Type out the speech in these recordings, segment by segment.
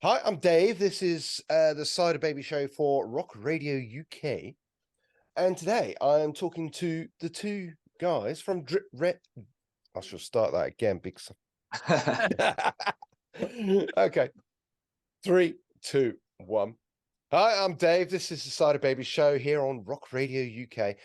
Hi, I'm Dave. This is the Cyderbaby show for Rock Radio UK. And today I am talking to the two guys from Drip Red. I shall start that again because. Okay. Three, two, one. Hi, I'm Dave. This is the Cyderbaby show here on Rock Radio UK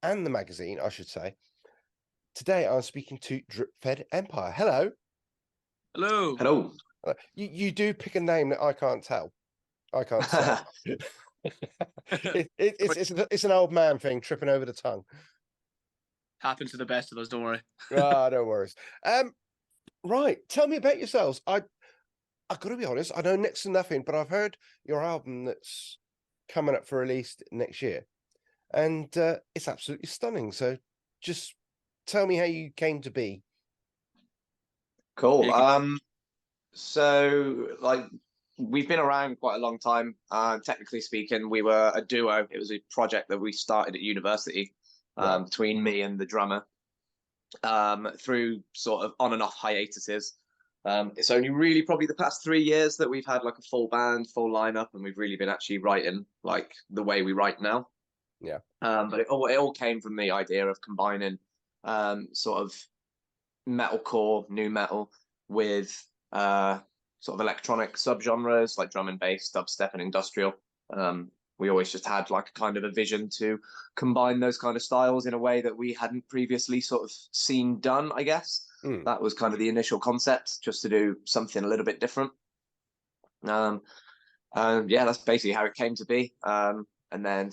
and the magazine, I should say. Today I'm speaking to Drip Fed Empire. Hello. Hello. Hello. You do pick a name that I can't tell. I can't say. It's an old man thing, tripping over the tongue. Happens to the best of us, don't worry. Ah, no worries. Right, tell me about yourselves. I've got to be honest, I know next to nothing, but I've heard your album that's coming up for release next year, and it's absolutely stunning. So, just tell me how you came to be. Cool. Yeah, So like we've been around quite a long time. Technically speaking, we were a duo. It was a project that we started at university, Right. between me and the drummer, through sort of on and off hiatuses. It's only really probably the past 3 years that we've had like a full band, full lineup, and we've really been actually writing like the way we write now. Yeah. But it all came from the idea of combining sort of metalcore, new metal, with sort of electronic subgenres like drum and bass, dubstep, and industrial. We always just had like a kind of a vision to combine those kind of styles in a way that we hadn't previously sort of seen done, I guess. That was kind of the initial concept, just to do something a little bit different. Yeah, that's basically how it came to be. And then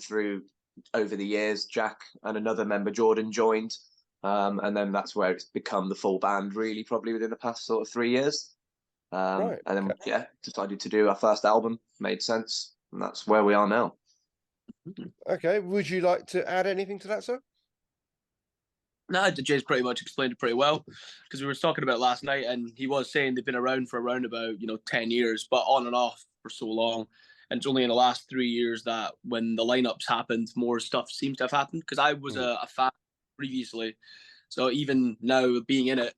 over the years, Jack and another member, Jordan, joined. And then that's where it's become the full band, really, probably within the past sort of 3 years. Right. And then, yeah, decided to do our first album. Made sense. And that's where we are now. Okay. Would you like to add anything to that, sir? No, Jay's pretty much explained it pretty well, because we were talking about it last night, and he was saying they've been around for around about 10 years, but on and off for so long. And it's only in the last 3 years that when the lineups happened, more stuff seems to have happened. Because I was a fan previously, so even now being in it,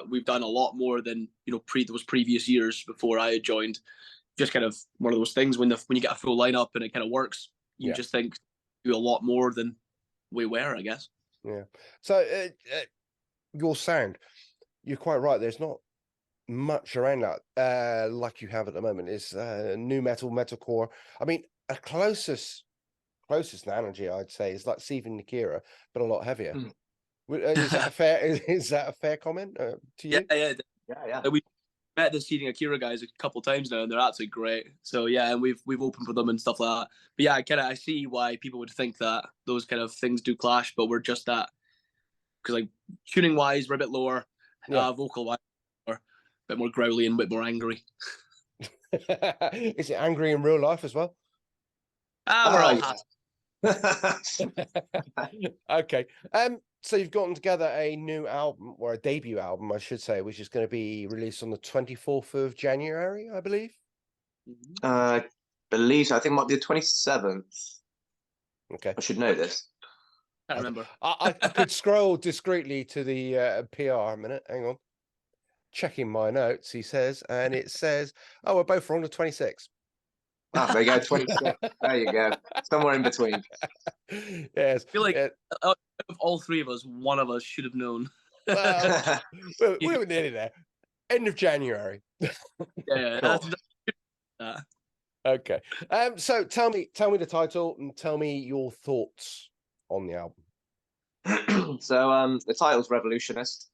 we've done a lot more than those previous years before I had joined. Just kind of one of those things when you get a full lineup and it kind of works, you just think do a lot more than we were, I guess. Yeah. So your sound, you're quite right. There's not much around that like you have at the moment. Is new metal, metalcore. I mean, a closest analogy I'd say is like Steven Nikira, but a lot heavier. Is that a fair? Is that a fair comment to you? Yeah. We met the Steven Akira guys a couple times now, and they're absolutely great. So yeah, and we've opened for them and stuff like that. But yeah, I see why people would think that those kind of things do clash, but we're just that, because like tuning wise, we're a bit lower, vocal wise, we're a bit more growly and a bit more angry. Is it angry in real life as well? We're all happy. Okay. So you've gotten together a new album, or a debut album, I should say, which is going to be released on the 24th of January, I believe. I believe so. I think it might be the 27th. Okay. I should know this. I remember. I could scroll discreetly to the PR a minute. Hang on. Checking my notes, he says, and it says, "Oh, we're both on the 26th." There you go, 26. There you go. Somewhere in between. Yes. I feel like of all three of us, one of us should have known. Well, we were nearly there. End of January. Yeah. Okay. So tell me the title and tell me your thoughts on the album. So the title's Revolutionist,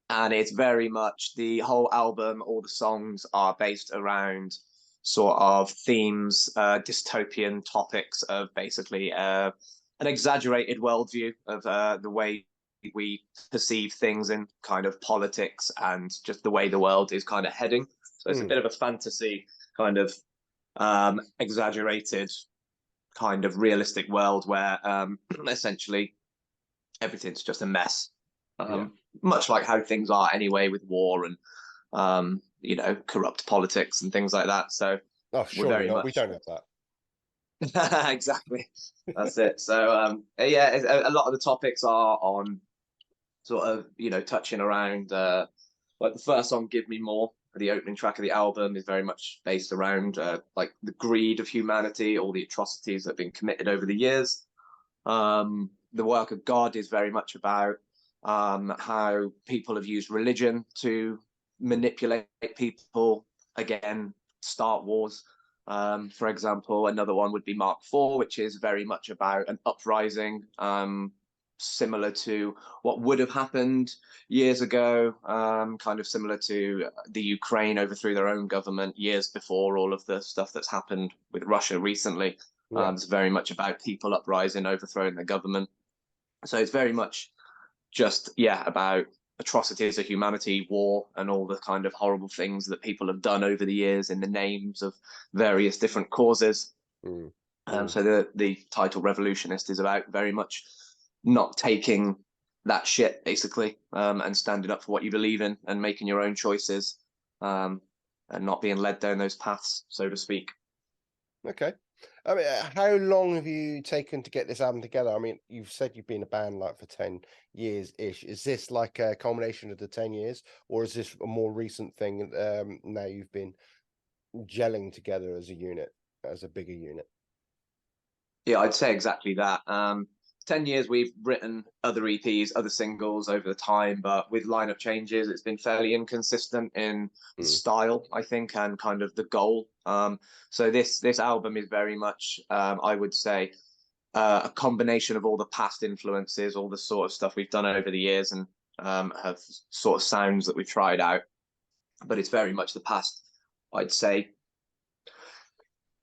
and it's very much the whole album. All the songs are based around sort of themes, dystopian topics of basically an exaggerated worldview of the way we perceive things in kind of politics and just the way the world is kind of heading. So it's a bit of a fantasy kind of exaggerated kind of realistic world where essentially everything's just a mess. Much like how things are anyway, with war and corrupt politics and things like that. So we don't have that. Exactly, that's it. So a lot of the topics are on sort of touching around like the first song, "Give Me More," the opening track of the album is very much based around like the greed of humanity, all the atrocities that have been committed over the years. The work of God is very much about how people have used religion to manipulate people. Again, start wars. For example, another one would be Mark IV, which is very much about an uprising, similar to what would have happened years ago, kind of similar to the Ukraine overthrew their own government years before all of the stuff that's happened with Russia recently. Yeah. It's very much about people uprising, overthrowing the government. So it's very much just, yeah, about atrocities of humanity, war, and all the kind of horrible things that people have done over the years in the names of various different causes. So the title Revolutionist is about very much not taking that shit, basically, and standing up for what you believe in and making your own choices, and not being led down those paths, so to speak. Okay. I mean, how long have you taken to get this album together? I mean, you've said you've been a band like for 10 years-ish. Is this like a culmination of the 10 years, or is this a more recent thing, now you've been gelling together as a unit, as a bigger unit? Yeah, I'd say exactly that. 10 years we've written other EPs, other singles over the time, but with lineup changes, it's been fairly inconsistent in the style, I think, and kind of the goal. So this album is very much, I would say, a combination of all the past influences, all the sort of stuff we've done over the years, and have sort of sounds that we've tried out. But it's very much the past, I'd say.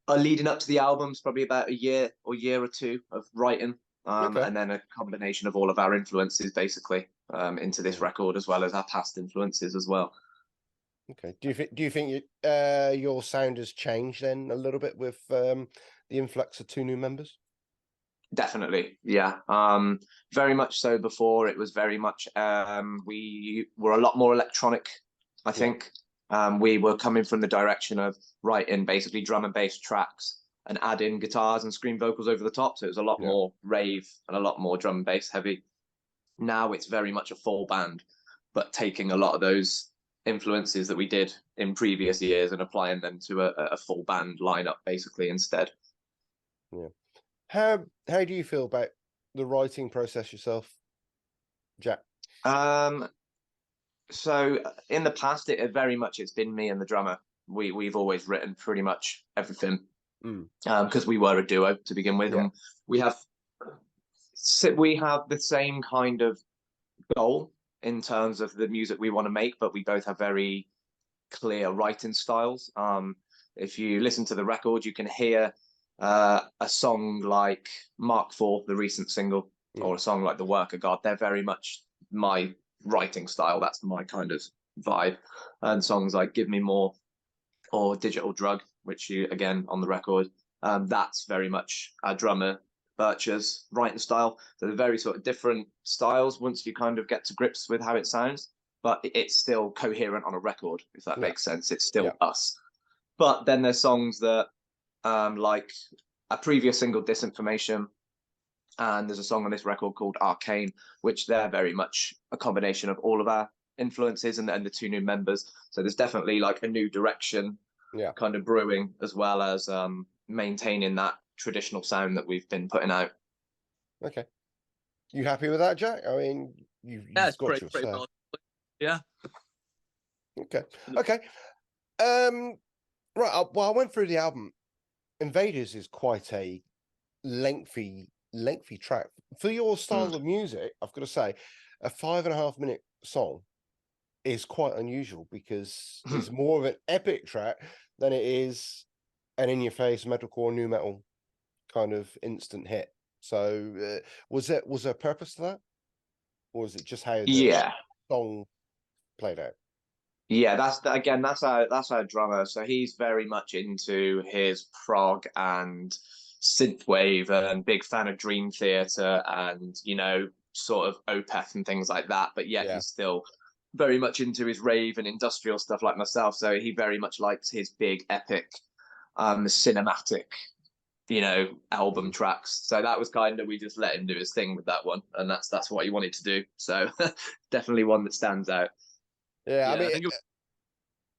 Leading up to the album's probably about a year or two of writing. And then a combination of all of our influences, basically, into this record, as well as our past influences as well. Okay. Do you think your sound has changed then a little bit with the influx of 2 new members? Definitely, yeah. Very much so. Before it was very much we were a lot more electronic, I think. We were coming from the direction of writing basically drum and bass tracks and add in guitars and scream vocals over the top. So it was a lot more rave and a lot more drum and bass heavy. Now it's very much a full band, but taking a lot of those influences that we did in previous years and applying them to a full band lineup basically instead. Yeah. How do you feel about the writing process yourself, Jack? So in the past, it's been me and the drummer. We've always written pretty much everything. Because we were a duo to begin with, and we have the same kind of goal in terms of the music we want to make, but we both have very clear writing styles. If you listen to the record, you can hear a song like Mark IV, the recent single, or a song like The Work of God. They're very much my writing style. That's my kind of vibe. And songs like Give Me More or Digital Drug, which you, again, on the record, that's very much our drummer Birch's writing style. So they're very sort of different styles once you kind of get to grips with how it sounds, but it's still coherent on a record, if that makes sense. It's still us. But then there's songs that, like a previous single, Disinformation, and there's a song on this record called Arcane, which they're very much a combination of all of our influences and the 2 new members. So there's definitely like a new direction kind of brewing, as well as maintaining that traditional sound that we've been putting out. Okay. You happy with that, Jack? I mean, you've it's got pretty your well. Yeah. Okay. Right. Well, I went through the album. Invaders is quite a lengthy track for your style of music. I've got to say, a 5.5-minute song is quite unusual, because it's more of an epic track than it is an in-your-face metalcore new metal kind of instant hit. So was there a purpose to that, or was it just how the song played out? Yeah, that's our drummer. So he's very much into his prog and synthwave, and big fan of Dream Theater and, you know, sort of Opeth and things like that. But yet he's still very much into his rave and industrial stuff like myself. So he very much likes his big epic cinematic, you know, album tracks. So that was kind of, we just let him do his thing with that one, and that's what he wanted to do. So definitely one that stands out. Yeah, I mean,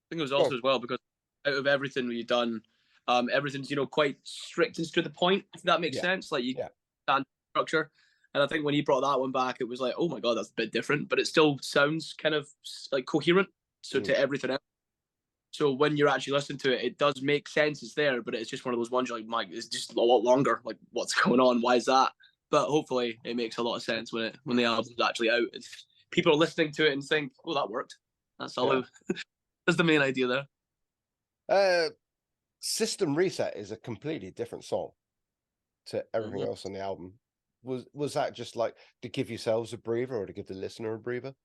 think it was Go also on. as well because out of everything we've done, everything's quite strict and to the point. If that makes Yeah. sense, like you Yeah. stand structure. And I think when you brought that one back, it was like, oh my god, that's a bit different, but it still sounds kind of like coherent. So to everything else. So when you're actually listening to it, it does make sense. It's there, but it's just one of those ones you're like, Mike, it's just a lot longer. Like, what's going on? Why is that? But hopefully, it makes a lot of sense when the album's actually out. If people are listening to it and think, oh, that worked. That's all. Yeah. That's the main idea there. System Reset is a completely different song to everything else on the album. Was that just like to give yourselves a breather or to give the listener a breather?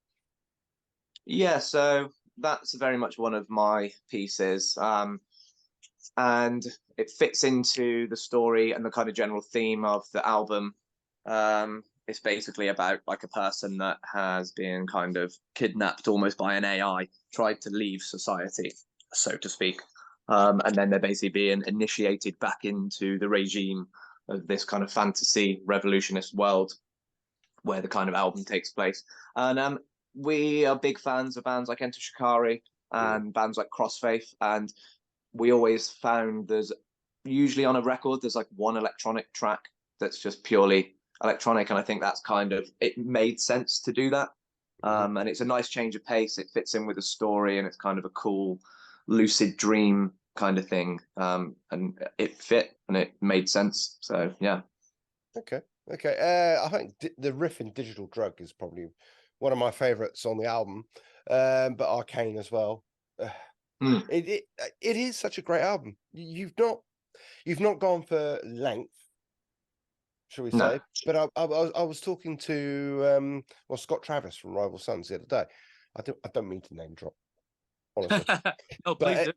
Yeah, so that's very much one of my pieces. And it fits into the story and the kind of general theme of the album. It's basically about like a person that has been kind of kidnapped almost by an AI, tried to leave society, so to speak. And then they're basically being initiated back into the regime of this kind of fantasy revolutionist world where the kind of album takes place. And we are big fans of bands like Enter Shikari and bands like Crossfaith, and we always found there's usually on a record there's like one electronic track that's just purely electronic, and I think that's kind of it made sense to do that. And it's a nice change of pace. It fits in with the story, and it's kind of a cool lucid dream kind of thing. And it fit and it made sense. So yeah. Okay. I think the riff in Digital Drug is probably one of my favorites on the album, but Arcane as well. It is such a great album. You've not gone for length, shall we say? No. But I was talking to Scott Travis from Rival Sons the other day. I don't mean to name drop, honestly. No, please do.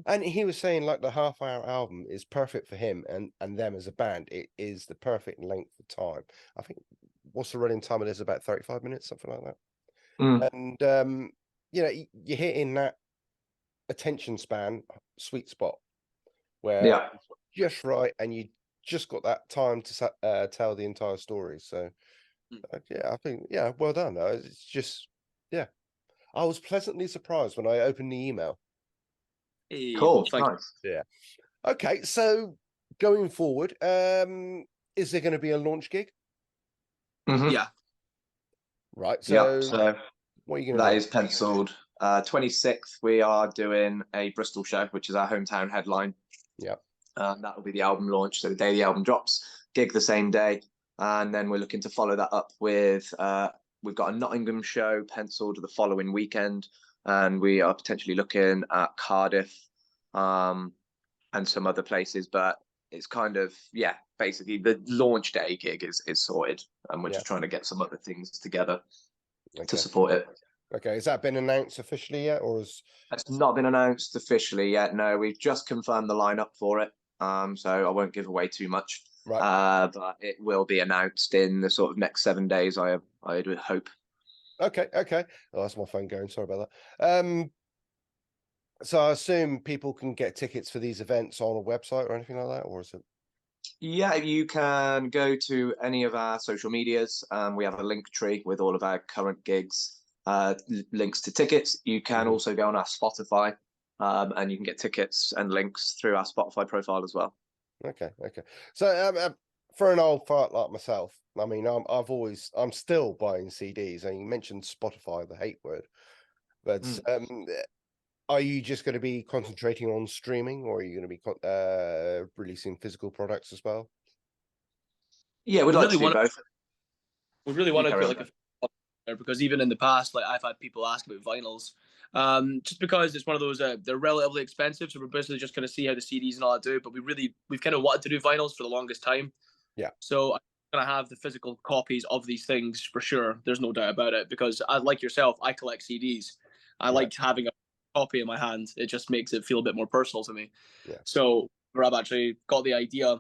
And he was saying like the half-hour album is perfect for him and them as a band. It is the perfect length of time. I think what's the running time? It is about 35 minutes, something like that. And you're hitting that attention span sweet spot where it's just right, and you just got that time to tell the entire story. So I think well done. It's just I was pleasantly surprised when I opened the email. Cool. Well, Nice. Yeah. Okay, so going forward, is there going to be a launch gig? Yeah. Right. So, so what are you going to that do? is penciled. 26th, we are doing a Bristol show, which is our hometown headline. Yeah. That will be the album launch. So the day the album drops, gig the same day. And then we're looking to follow that up with, we've got a Nottingham show penciled the following weekend. And we are potentially looking at Cardiff and some other places. But it's kind of, basically the launch day gig is sorted. And we're just trying to get some other things together to support it. Okay, has that been announced officially yet, or is it's not been announced officially yet? No, we've just confirmed the lineup for it. So I won't give away too much. Right. But it will be announced in the sort of next 7 days. I would hope. Okay. Oh, that's my phone going. Sorry about that. So I assume people can get tickets for these events on a website or anything like that, or is it? Yeah, you can go to any of our social medias. We have a link tree with all of our current gigs, links to tickets. You can also go on our Spotify, and you can get tickets and links through our Spotify profile as well. Okay. So for an old fart like myself, I mean, I'm still buying CDs, and you mentioned Spotify, the hate word, but are you just going to be concentrating on streaming, or are you going to be releasing physical products as well? Yeah, we'd like to do both. We really want to put like a there, because even in the past, like I've had people ask about vinyls, just because it's one of those they're relatively expensive, so we're basically just going to see how the CDs and all that do. But we've kind of wanted to do vinyls for the longest time. Yeah. So I'm gonna have the physical copies of these things for sure. There's no doubt about it, because I, like yourself, I collect CDs. I like having a copy in my hand. It just makes it feel a bit more personal to me. Yeah. So I've actually got the idea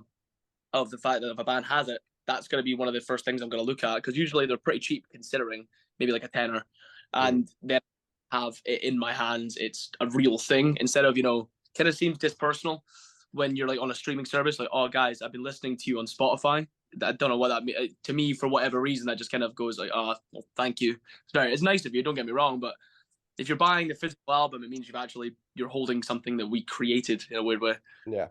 of the fact that if a band has it, that's going to be one of the first things I'm going to look at, because usually they're pretty cheap considering, maybe like a tenner, and then have it in my hands. It's a real thing instead of kind of seems dispersonal when you're like on a streaming service, like, oh guys, I've been listening to you on Spotify. I don't know what that means to me. For whatever reason, that just kind of goes like, oh, well, thank you. It's nice of you. Don't get me wrong, but if you're buying the physical album, it means you're holding something that we created in a weird way. Yeah.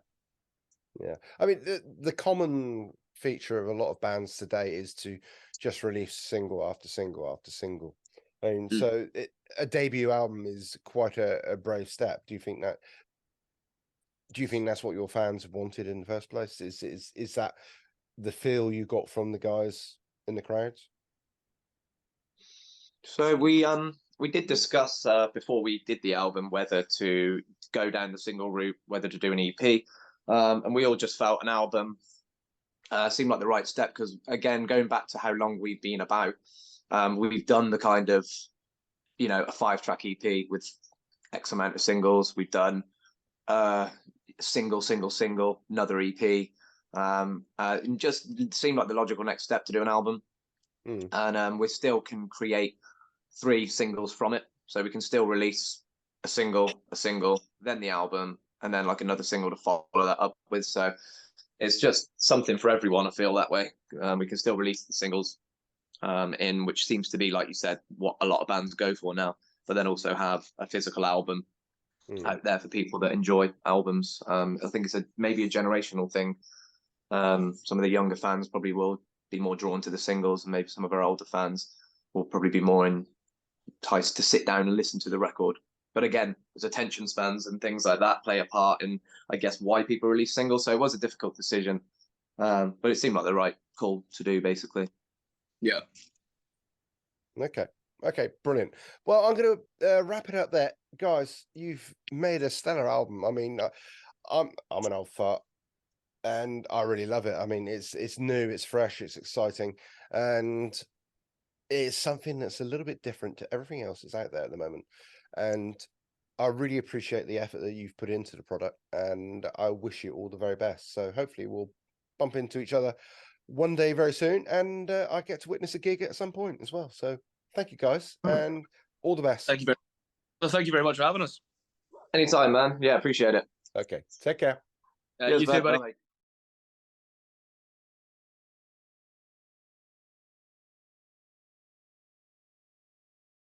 I mean, the common feature of a lot of bands today is to just release single after single after single. I mean, so a debut album is quite a brave step. Do you think that's what your fans wanted in the first place? Is that the feel you got from the guys in the crowds? So we did discuss before we did the album whether to go down the single route, whether to do an EP, and we all just felt an album seemed like the right step because, again, going back to how long we've been about, we've done the kind of, a 5-track EP with X amount of singles. We've done single, another EP. It just seemed like the logical next step to do an album. And we still can create 3 singles from it. So we can still release a single, then the album, and then like another single to follow that up with. So it's just something for everyone. I feel that way. We can still release the singles, which seems to be, like you said, what a lot of bands go for now. But then also have a physical album out there for people that enjoy albums. I think it's maybe a generational thing. Some of the younger fans probably will be more drawn to the singles, and maybe some of our older fans will probably be more enticed to sit down and listen to the record. But again, there's attention spans and things like that play a part in, I guess, why people release singles. So it was a difficult decision, but it seemed like the right call to do, basically. Yeah. Okay, brilliant. Well, I'm going to wrap it up there, guys. You've made a stellar album. I mean, I'm an old fart, and I really love it. I mean, it's new, it's fresh, it's exciting, and it's something that's a little bit different to everything else that's out there at the moment. And I really appreciate the effort that you've put into the product, and I wish you all the very best. So hopefully we'll bump into each other one day very soon, and I get to witness a gig at some point as well. So thank you, guys, and all the best. Thank you very much for having us. Anytime, man. Yeah, appreciate it. Okay, take care. You too, buddy. Bye.